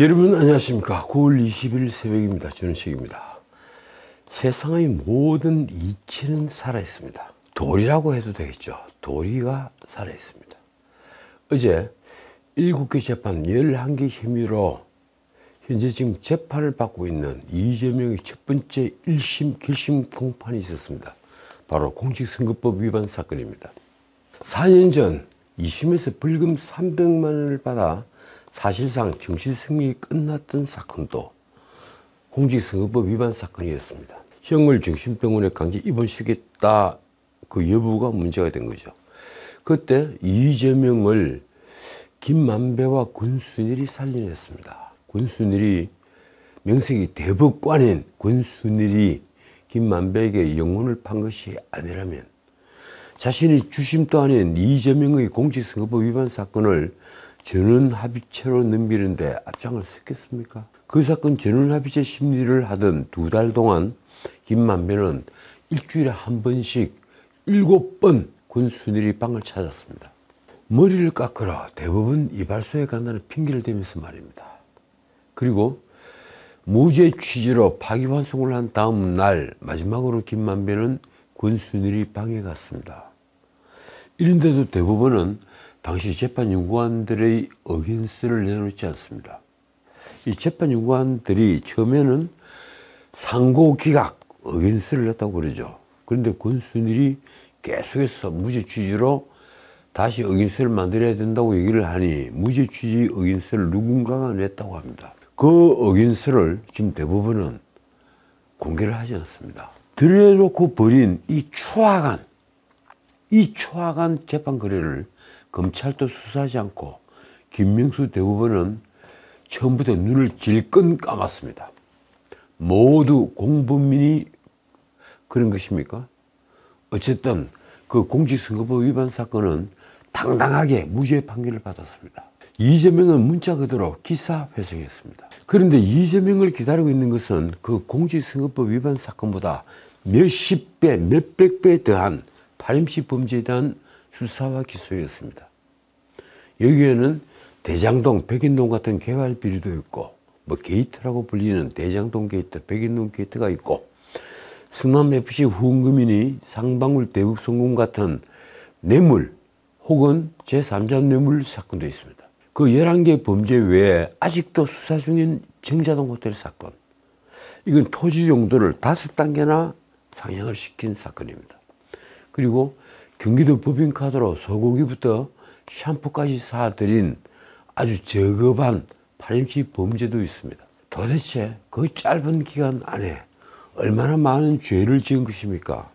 여러분 안녕하십니까. 9월 20일 새벽입니다. 저는 책입니다. 세상의 모든 이치는 살아있습니다. 도리라고 해도 되겠죠. 도리가 살아있습니다. 어제 7개 재판 11개 혐의로 현재 지금 재판을 받고 있는 이재명의 첫 번째 1심, 결심 공판이 있었습니다. 바로 공직선거법 위반 사건입니다. 4년 전 2심에서 벌금 300만 원을 받아 사실상 정치승리이 끝났던 사건도 공직선거법 위반 사건이었습니다. 형을 정신병원에 강제 입원시켰다 그 여부가 문제가 된 거죠. 그때 이재명을 김만배와 권순일이 살려냈습니다. 권순일이 명색이 대법관인 권순일이 김만배에게 영혼을 판 것이 아니라면 자신이 주심도 아닌 이재명의 공직선거법 위반 사건을 전원합의체로 넘기는데 앞장을 섰겠습니까? 그 사건 전원합의체 심리를 하던 2달 동안 김만배는 일주일에 한 번씩 7번 권순일이 방을 찾았습니다. 머리를 깎으러 대법원 이발소에 간다는 핑계를 대면서 말입니다. 그리고 무죄 취지로 파기환송을 한 다음 날 마지막으로 김만배는 권순일이 방에 갔습니다. 이런데도 대법원은 당시 재판연구원들의 의견서를 내놓지 않습니다. 이 재판연구원들이 처음에는 상고기각 의견서를 냈다고 그러죠. 그런데 권순일이 계속해서 무죄 취지로 다시 의견서를 만들어야 된다고 얘기를 하니 무죄 취지 의견서를 누군가가 냈다고 합니다. 그 의견서를 지금 대법원은 공개를 하지 않습니다. 들여놓고 버린 이 추악한 재판 거래를 검찰도 수사하지 않고 김명수 대법원은 처음부터 눈을 질끈 감았습니다. 모두 공범민이 그런 것입니까? 어쨌든 그 공직선거법 위반 사건은 당당하게 무죄 판결을 받았습니다. 이재명은 문자 그대로 기사회생했습니다. 그런데 이재명을 기다리고 있는 것은 그 공직선거법 위반 사건보다 몇십 배, 몇백 배 더한 파렴치 범죄에 대한 수사와 기소였습니다. 여기에는 대장동, 백인동 같은 개발 비리도 있고 게이트라고 불리는 대장동 게이트, 백인동 게이트가 있고 성남FC 후원금이니 상방울 대북송금 같은 뇌물 혹은 제3자 뇌물 사건도 있습니다. 그 11개 범죄 외에 아직도 수사 중인 정자동 호텔 사건, 이건 토지 용도를 5단계나 상향을 시킨 사건입니다. 그리고 경기도 법인카드로 소고기부터 샴푸까지 사들인 아주 저급한 파렴치 범죄도 있습니다. 도대체 그 짧은 기간 안에 얼마나 많은 죄를 지은 것입니까?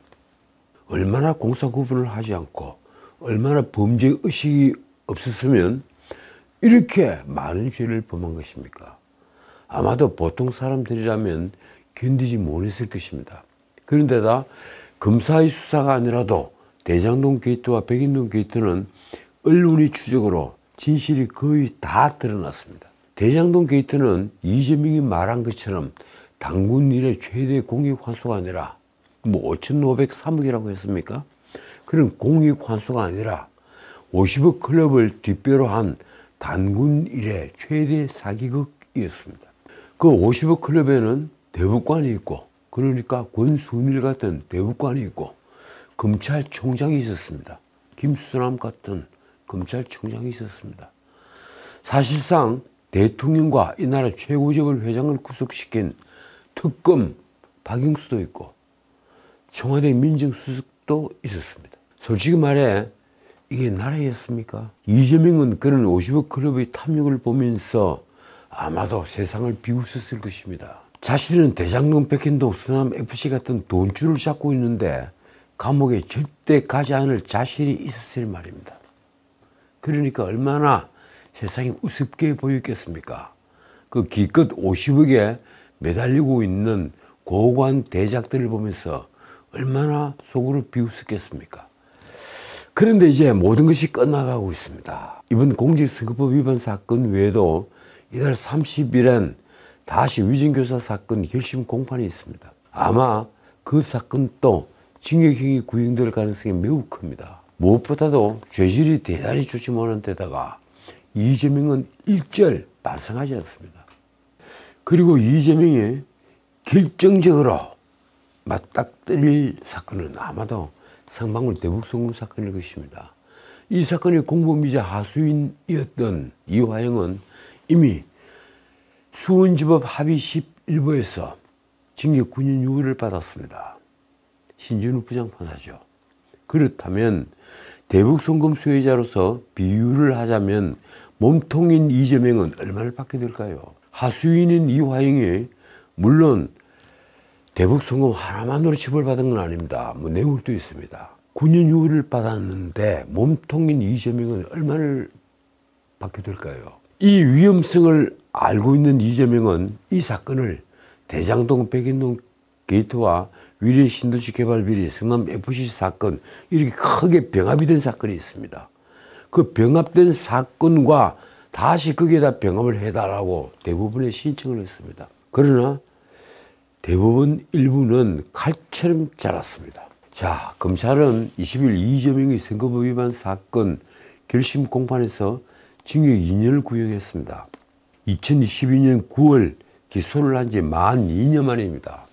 얼마나 공사구분을 하지 않고 얼마나 범죄 의식이 없었으면 이렇게 많은 죄를 범한 것입니까? 아마도 보통 사람들이라면 견디지 못했을 것입니다. 그런데다 검사의 수사가 아니라도 대장동 게이트와 백인동 게이트는 언론의 추적으로 진실이 거의 다 드러났습니다. 대장동 게이트는 이재명이 말한 것처럼 당군 이래 최대 공익 환수가 아니라 5,503억이라고 했습니까? 그런 공익 환수가 아니라 50억 클럽을 뒷배로 한 단군 이래 최대 사기극이었습니다. 그 50억 클럽에는 대법관이 있고, 그러니까 권순일 같은 대법관이 있고 검찰총장이 있었습니다. 김수남 같은 검찰총장이 있었습니다. 사실상 대통령과 이 나라 최고재벌 회장을 구속시킨 특검 박영수도 있고 청와대 민정수석도 있었습니다. 솔직히 말해 이게 나라였습니까? 이재명은 그런 50억 클럽의 탐욕을 보면서 아마도 세상을 비웃었을 것입니다. 자신은 대장동, 백현동, 성남FC 같은 돈줄을 잡고 있는데 감옥에 절대 가지 않을 자신이 있었을 말입니다. 그러니까 얼마나 세상이 우습게 보였겠습니까? 그 기껏 50억에 매달리고 있는 고관 대작들을 보면서 얼마나 속으로 비웃었겠습니까? 그런데 이제 모든 것이 끝나가고 있습니다. 이번 공직선거법 위반 사건 외에도 이달 30일엔 다시 위증교사 사건 결심 공판이 있습니다. 아마 그 사건도 징역형이 구형될 가능성이 매우 큽니다. 무엇보다도 죄질이 대단히 좋지 못한 데다가 이재명은 일절 반성하지 않습니다. 그리고 이재명이 결정적으로 맞닥뜨릴 사건은 아마도 상방울 대북송금 사건일 것입니다. 이 사건의 공범이자 하수인이었던 이화영은 이미 수원지법 합의 11부에서 징역 9년 6개월을 받았습니다. 신진우 부장판사죠. 그렇다면 대북송금 수혜자로서 비유를 하자면 몸통인 이재명은 얼마를 받게 될까요? 하수인인 이화영이 물론 대북송금 하나만으로 처벌받은 건 아닙니다. 뇌물도 있습니다. 9년 6개월을 받았는데 몸통인 이재명은 얼마를 받게 될까요? 이 위험성을 알고 있는 이재명은 이 사건을 대장동 백인동 게이트와 위례 신도시 개발 비리 성남 FC 사건 이렇게 크게 병합이 된 사건이 있습니다. 그 병합된 사건과 다시 거기에다 병합을 해달라고 대부분의 신청을 했습니다. 그러나 대법원 일부는 칼처럼 자랐습니다. 자, 검찰은 20일 이재명의 선거법 위반 사건 결심 공판에서 징역 2년을 구형했습니다. 2022년 9월 기소를 한 지 만 2년 만입니다.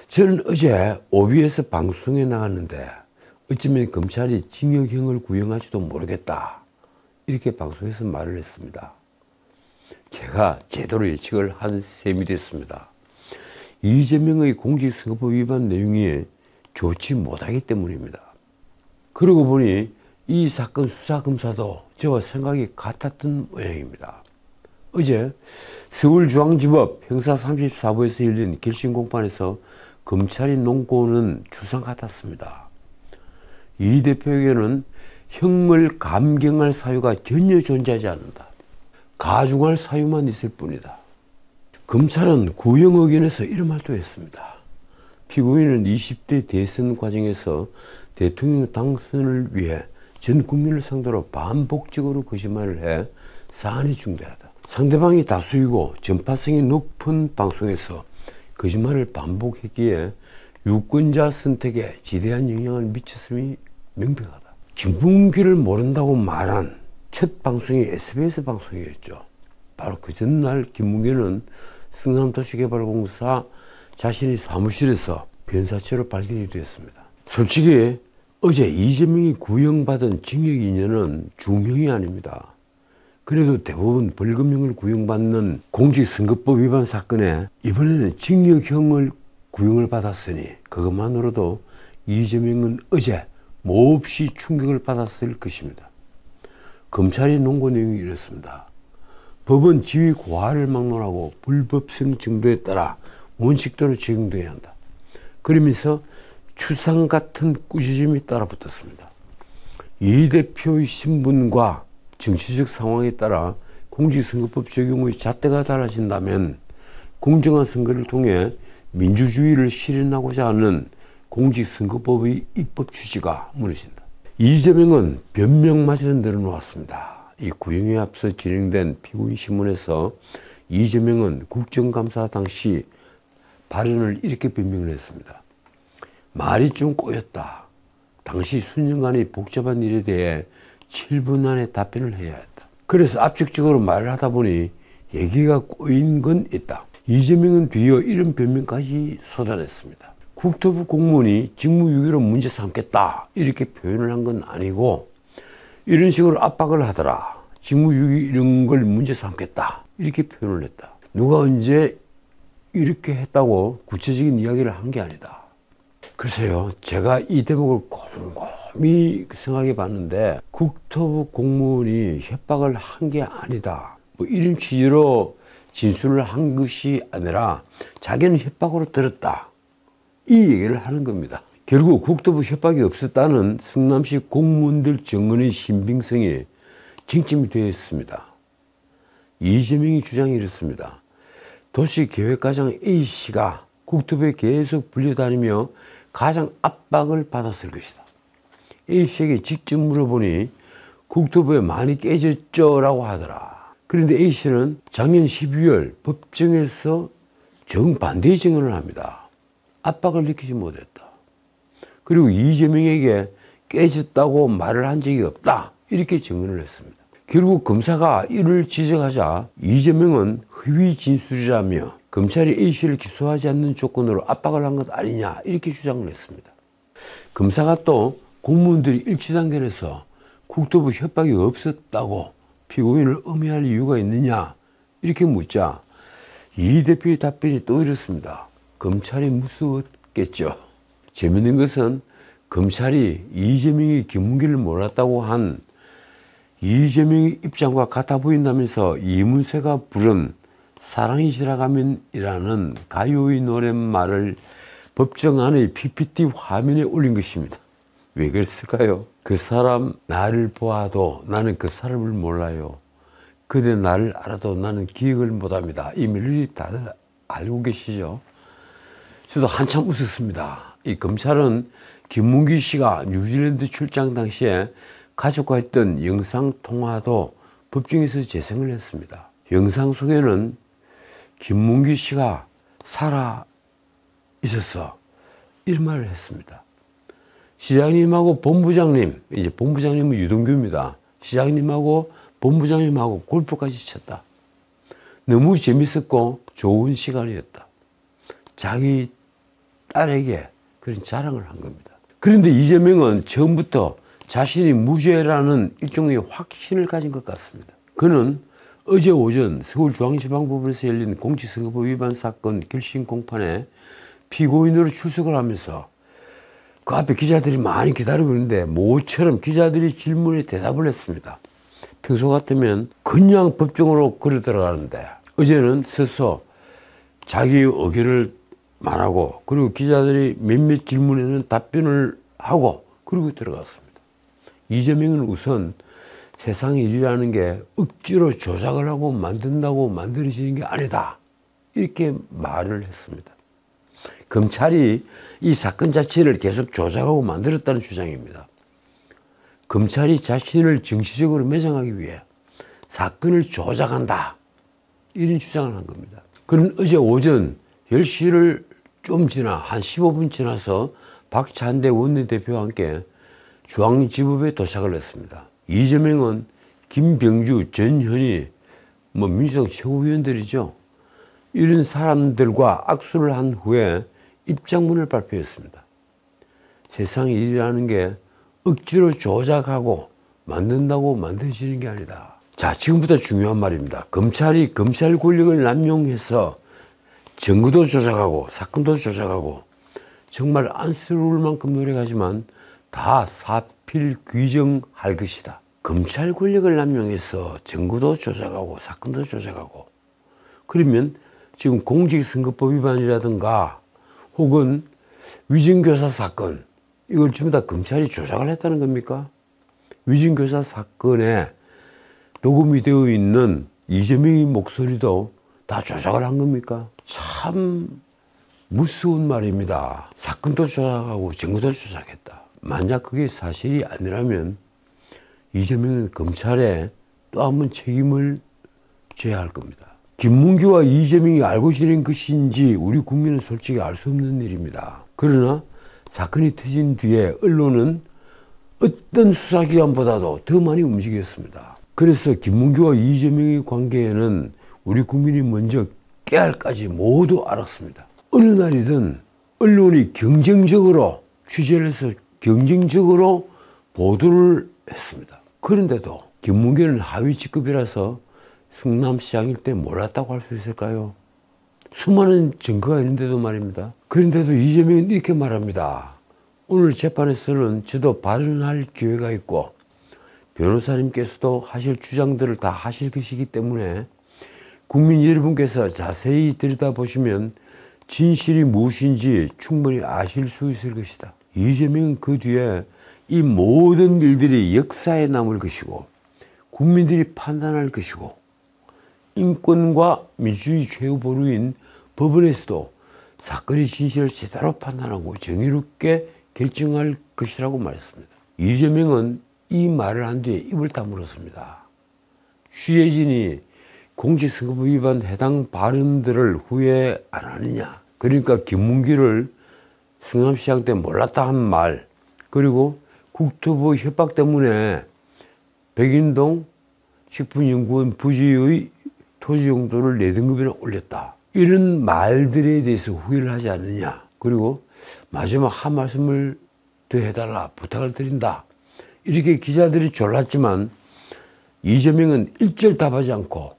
저는 어제 OBS 방송에 나갔는데 어쩌면 검찰이 징역형을 구형할지도 모르겠다. 이렇게 방송에서 말을 했습니다. 제가 제대로 예측을 한 셈이 됐습니다. 이재명의 공직선거법 위반 내용이 좋지 못하기 때문입니다. 그러고 보니 이 사건 수사검사도 저와 생각이 같았던 모양입니다. 어제 서울중앙지법 형사 34부에서 열린 결심 공판에서 검찰이 논고는 추상 같았습니다. 이 대표에게는 형을 감경할 사유가 전혀 존재하지 않는다. 가중할 사유만 있을 뿐이다. 검찰은 구형 의견에서 이런 말도 했습니다. 피고인은 20대 대선 과정에서 대통령 당선을 위해 전 국민을 상대로 반복적으로 거짓말을 해 사안이 중대하다. 상대방이 다수이고 전파성이 높은 방송에서 거짓말을 반복했기에 유권자 선택에 지대한 영향을 미쳤음이 명백하다. 김문기를 모른다고 말한 첫 방송이 SBS 방송이었죠. 바로 그 전날 김문기는 성남도시개발공사 자신의 사무실에서 변사체로 발견이 되었습니다. 솔직히 어제 이재명이 구형받은 징역 2년은 중형이 아닙니다. 그래도 대부분 벌금형을 구형받는 공직선거법 위반 사건에 이번에는 징역형을 구형을 받았으니 그것만으로도 이재명은 어제 몹시 충격을 받았을 것입니다. 검찰의 논고 내용이 이렇습니다. 법은 지위 고하를 막론하고 불법성 정도에 따라 원칙대로 적용돼야 한다. 그러면서 추상 같은 꾸짖음이 따라붙었습니다. 이 대표의 신분과 정치적 상황에 따라 공직선거법 적용의 잣대가 달라진다면 공정한 선거를 통해 민주주의를 실현하고자 하는 공직선거법의 입법 취지가 무너진다. 이재명은 변명마저 내려놓았습니다. 이 구형에 앞서 진행된 피고인 신문에서 이재명은 국정감사 당시 발언을 이렇게 변명을 했습니다. 말이 좀 꼬였다. 당시 수년간의 복잡한 일에 대해 7분 안에 답변을 해야 했다. 그래서 압축적으로 말을 하다 보니 얘기가 꼬인 건 있다. 이재명은 뒤이어 이런 변명까지 쏟아냈습니다. 국토부 공무원이 직무유기로 문제 삼겠다 이렇게 표현을 한 건 아니고 이런 식으로 압박을 하더라. 직무유기 이런 걸 문제 삼겠다 이렇게 표현을 했다. 누가 언제 이렇게 했다고 구체적인 이야기를 한 게 아니다. 글쎄요, 제가 이 대목을 곰곰이 생각해 봤는데 국토부 공무원이 협박을 한 게 아니다. 뭐 이런 취지로 진술을 한 것이 아니라 자기는 협박으로 들었다. 이 얘기를 하는 겁니다. 결국 국토부 협박이 없었다는 성남시 공무원들 증언의 신빙성이 쟁점이 되었습니다. 이재명이 주장이 이렇습니다. 도시계획과장 A씨가 국토부에 계속 불려다니며 가장 압박을 받았을 것이다. A씨에게 직접 물어보니 국토부에 많이 깨졌죠 라고 하더라. 그런데 A씨는 작년 12월 법정에서 정반대의 증언을 합니다. 압박을 느끼지 못했다. 그리고 이재명에게 깨졌다고 말을 한 적이 없다. 이렇게 증언을 했습니다. 결국 검사가 이를 지적하자 이재명은 허위 진술이라며 검찰이 A씨를 기소하지 않는 조건으로 압박을 한 것 아니냐 이렇게 주장을 했습니다. 검사가 또 공무원들이 일치단결해서 국토부 협박이 없었다고 피고인을 음해할 이유가 있느냐 이렇게 묻자 이 대표의 답변이 또 이렇습니다. 검찰이 무서웠겠죠. 재밌는 것은 검찰이 이재명이 김문기를 몰았다고 한 이재명의 입장과 같아 보인다면서 이문세가 부른 사랑이 지나가면이라는 가요의 노랫말을 법정 안의 PPT 화면에 올린 것입니다. 왜 그랬을까요? 그 사람 나를 보아도 나는 그 사람을 몰라요. 그대 나를 알아도 나는 기억을 못합니다. 이 멜로디 다들 알고 계시죠? 저도 한참 웃었습니다. 이 검찰은 김문기 씨가 뉴질랜드 출장 당시에 가족과 했던 영상통화도 법정에서 재생을 했습니다. 영상 속에는 김문기 씨가 살아 있어서 이런 말을 했습니다. 시장님하고 본부장님, 이제 본부장님은 유동규입니다. 시장님하고 본부장님하고 골프까지 쳤다. 너무 재밌었고 좋은 시간이었다. 자기 딸에게 그런 자랑을 한 겁니다. 그런데 이재명은 처음부터 자신이 무죄라는 일종의 확신을 가진 것 같습니다. 그는 어제 오전 서울중앙지방법원에서 열린 공직선거법 위반 사건 결심 공판에 피고인으로 출석을 하면서 그 앞에 기자들이 많이 기다리고 있는데 모처럼 기자들이 질문에 대답을 했습니다. 평소 같으면 그냥 법정으로 걸어 들어가는데 어제는 서서 자기 의견을 말하고 그리고 기자들이 몇몇 질문에는 답변을 하고 그리고 들어갔습니다. 이재명은 우선 세상 일이라는 게 억지로 조작을 하고 만든다고 만들어지는 게 아니다. 이렇게 말을 했습니다. 검찰이 이 사건 자체를 계속 조작하고 만들었다는 주장입니다. 검찰이 자신을 정치적으로 매장하기 위해 사건을 조작한다. 이런 주장을 한 겁니다. 그는 어제 오전 10시를 좀 지나 한 15분 지나서 박찬대 원내대표와 함께 중앙지법에 도착을 했습니다. 이재명은 김병주, 전현희, 민주당 최고위원들이죠. 이런 사람들과 악수를 한 후에 입장문을 발표했습니다. 세상 일이라는 게 억지로 조작하고 만든다고 만들어지는 게 아니다. 자, 지금부터 중요한 말입니다. 검찰이 검찰 권력을 남용해서 증거도 조작하고 사건도 조작하고 정말 안쓰러울 만큼 노력하지만 다 사필 규정할 것이다. 검찰 권력을 남용해서 증거도 조작하고 사건도 조작하고 그러면 지금 공직선거법 위반이라든가 혹은 위증교사 사건 이걸 전부 다 검찰이 조작을 했다는 겁니까? 위증교사 사건에 녹음이 되어 있는 이재명의 목소리도 다 조작을 한 겁니까? 참 무서운 말입니다. 사건도 조작하고 증거도 조작했다. 만약 그게 사실이 아니라면 이재명은 검찰에 또 한 번 책임을 져야 할 겁니다. 김문기와 이재명이 알고 지낸 것인지 우리 국민은 솔직히 알 수 없는 일입니다. 그러나 사건이 터진 뒤에 언론은 어떤 수사기관보다도 더 많이 움직였습니다. 그래서 김문기와 이재명의 관계에는 우리 국민이 먼저 깨알까지 모두 알았습니다. 어느 날이든 언론이 경쟁적으로 취재를 해서 경쟁적으로 보도를 했습니다. 그런데도 김문기는 하위 직급이라서 성남시장일 때 몰랐다고 할 수 있을까요? 수많은 증거가 있는데도 말입니다. 그런데도 이재명은 이렇게 말합니다. 오늘 재판에서는 저도 발언할 기회가 있고 변호사님께서도 하실 주장들을 다 하실 것이기 때문에 국민 여러분께서 자세히 들여다보시면 진실이 무엇인지 충분히 아실 수 있을 것이다. 이재명은 그 뒤에 이 모든 일들이 역사에 남을 것이고 국민들이 판단할 것이고 인권과 민주주의 최후 보루인 법원에서도 사건의 진실을 제대로 판단하고 정의롭게 결정할 것이라고 말했습니다. 이재명은 이 말을 한 뒤에 입을 다물었습니다. 취재진이 공직선거법 위반 해당 발언들을 후회 안 하느냐. 그러니까 김문기를 성남시장 때 몰랐다 한 말, 그리고 국토부 협박 때문에 백인동 식품연구원 부지의 토지 용도를 4등급이나 올렸다. 이런 말들에 대해서 후회를 하지 않느냐. 그리고 마지막 한 말씀을 더 해달라 부탁을 드린다. 이렇게 기자들이 졸랐지만 이재명은 일절 답하지 않고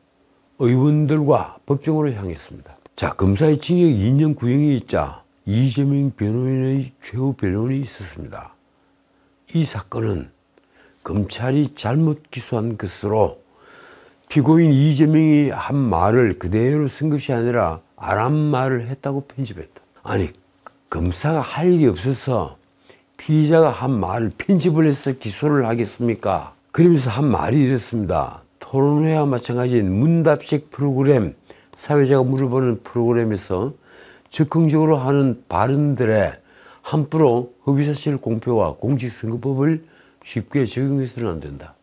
의원들과 법정으로 향했습니다. 자, 검사의 징역 2년 구형이 있자 이재명 변호인의 최후 변론이 있었습니다. 이 사건은 검찰이 잘못 기소한 것으로 피고인 이재명이 한 말을 그대로 쓴 것이 아니라 안 한 말을 했다고 편집했다. 아니, 검사가 할 일이 없어서 피의자가 한 말을 편집을 해서 기소를 하겠습니까? 그러면서 한 말이 이랬습니다. 토론회와 마찬가지인 문답식 프로그램, 사회자가 물어보는 프로그램에서 적극적으로 하는 발언들에 함부로 허위사실 공표와 공직선거법을 쉽게 적용해서는 안 된다.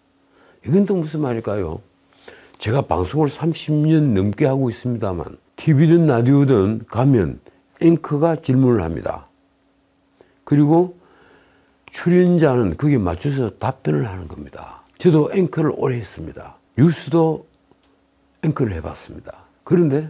이건 또 무슨 말일까요? 제가 방송을 30년 넘게 하고 있습니다만 TV든 라디오든 가면 앵커가 질문을 합니다. 그리고 출연자는 거기에 맞춰서 답변을 하는 겁니다. 저도 앵커를 오래 했습니다. 뉴스도 앵커를 해봤습니다. 그런데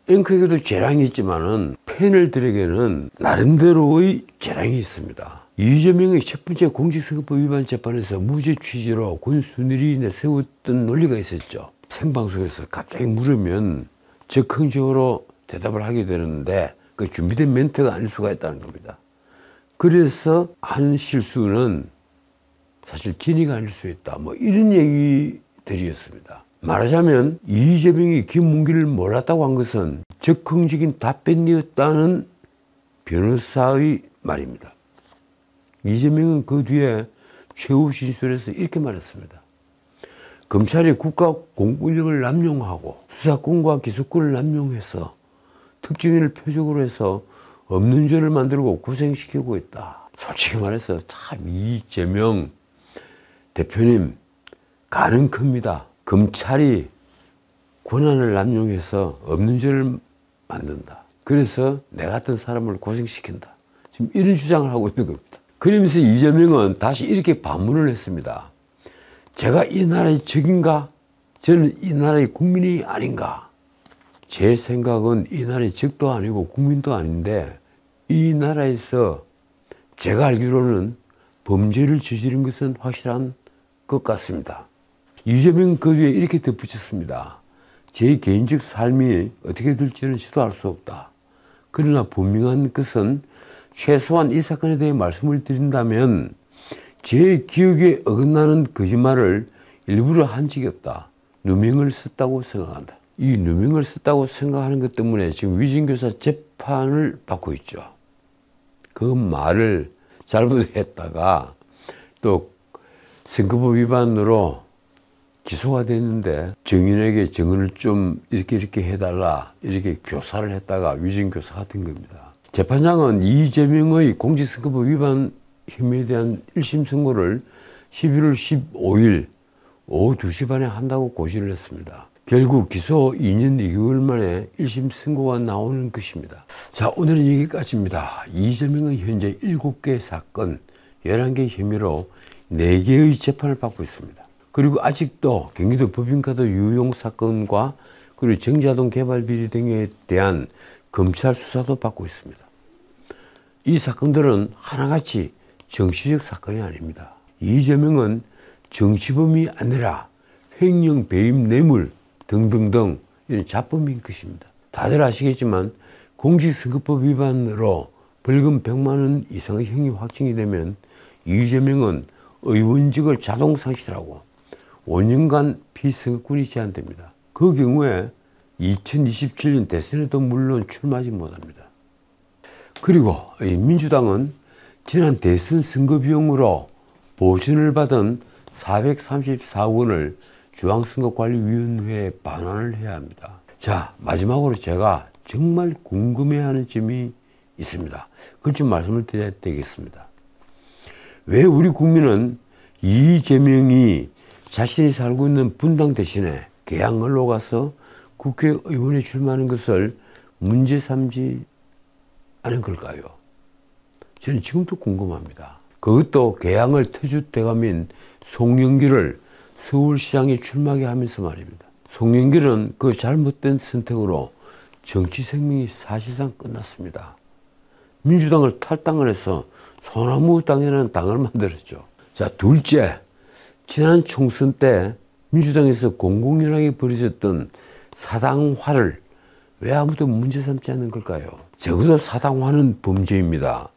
앵커에게도 재량이 있지만은 패널들에게는 나름대로의 재량이 있습니다. 이재명의 첫 번째 공직선거법 위반 재판에서 무죄 취지로 권순일이 내세웠던 논리가 있었죠. 생방송에서 갑자기 물으면 즉흥적으로 대답을 하게 되는데 그 준비된 멘트가 아닐 수가 있다는 겁니다. 그래서 한 실수는 사실 진위가 아닐 수 있다. 뭐 이런 얘기들이었습니다. 말하자면 이재명이 김문기를 몰랐다고 한 것은 적극적인 답변이었다는 변호사의 말입니다. 이재명은 그 뒤에 최후 진술에서 이렇게 말했습니다. 검찰이 국가 공권력을 남용하고 수사권과 기소권을 남용해서 특정인을 표적으로 해서 없는 죄를 만들고 고생시키고 있다. 솔직히 말해서 참 이재명 대표님 가는 큽니다. 검찰이 권한을 남용해서 없는 죄를 만든다. 그래서 내 같은 사람을 고생시킨다. 지금 이런 주장을 하고 있는 겁니다. 그러면서 이재명은 다시 이렇게 반문을 했습니다. 제가 이 나라의 적인가? 저는 이 나라의 국민이 아닌가? 제 생각은 이 나라의 적도 아니고 국민도 아닌데 이 나라에서 제가 알기로는 범죄를 저지른 것은 확실한 것 같습니다. 이재명 그 뒤에 이렇게 덧붙였습니다. 제 개인적 삶이 어떻게 될지는 저도 알 수 없다. 그러나 분명한 것은 최소한 이 사건에 대해 말씀을 드린다면 제 기억에 어긋나는 거짓말을 일부러 한 적이 없다. 누명을 썼다고 생각한다. 이 누명을 썼다고 생각하는 것 때문에 지금 위증교사 재판을 받고 있죠. 그 말을 잘못했다가 또 선거법 위반으로 기소가 됐는데 정인에게 정은을 좀 이렇게 해달라 이렇게 교사를 했다가 위증교사가 된 겁니다. 재판장은 이재명의 공직선거법 위반 혐의에 대한 1심 선고를 11월 15일 오후 2시 반에 한다고 고시를 했습니다. 결국 기소 2년 2개월 만에 1심 선고가 나오는 것입니다. 자, 오늘은 여기까지입니다. 이재명은 현재 7개 사건, 11개 혐의로 4개의 재판을 받고 있습니다. 그리고 아직도 경기도 법인카드 유용 사건과 그리고 정자동 개발 비리 등에 대한 검찰 수사도 받고 있습니다. 이 사건들은 하나같이 정치적 사건이 아닙니다. 이재명은 정치범이 아니라 횡령, 배임, 뇌물 등등등 이런 잡범인 것입니다. 다들 아시겠지만 공직선거법 위반으로 벌금 100만 원 이상의 형이 확정이 되면 이재명은 의원직을 자동 상실하고 5년간 피선거권이 제한됩니다. 그 경우에 2027년 대선에도 물론 출마하지 못합니다. 그리고 민주당은 지난 대선 선거 비용으로 보전을 받은 434억 원을 중앙선거관리위원회에 반환을 해야 합니다. 자, 마지막으로 제가 정말 궁금해하는 점이 있습니다. 그것 좀 말씀을 드려야 되겠습니다. 왜 우리 국민은 이재명이 자신이 살고 있는 분당 대신에 계양을로 가서 국회의원에 출마하는 것을 문제 삼지 않은 걸까요? 저는 지금도 궁금합니다. 그것도 계양을 터줏대감인 송영길을 서울시장에 출마하게 하면서 말입니다. 송영길은 그 잘못된 선택으로 정치 생명이 사실상 끝났습니다. 민주당을 탈당을 해서 소나무 당이라는 당을 만들었죠. 자, 둘째, 지난 총선 때 민주당에서 공공연하게 벌어졌던 사당화를 왜 아무도 문제 삼지 않는 걸까요? 적어도 사당화는 범죄입니다.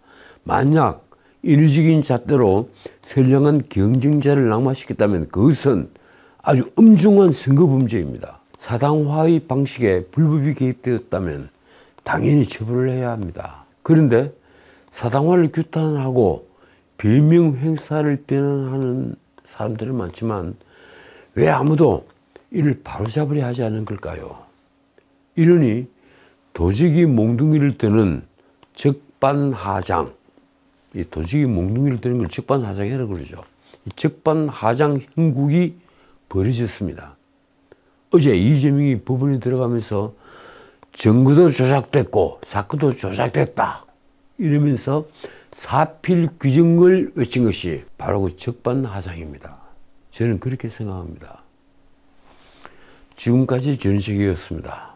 만약 인위적인 잣대로 선량한 경쟁자를 낙마시켰다면 그것은 아주 엄중한 선거 범죄입니다. 사당화의 방식에 불법이 개입되었다면 당연히 처벌을 해야 합니다. 그런데 사당화를 규탄하고 배명 행사를 비난하는 사람들은 많지만 왜 아무도 이를 바로잡으려 하지 않는 걸까요? 이러니 도적이 몽둥이를 드는 적반하장, 이 도적이 몽둥이를 드는 걸 적반하장이라고 그러죠. 이 적반하장 형국이 벌어졌습니다. 어제 이재명이 법원에 들어가면서 증거도 조작됐고 사건도 조작됐다 이러면서 사필 규정을 외친 것이 바로 그 적반하장입니다. 저는 그렇게 생각합니다. 지금까지 전식이었습니다.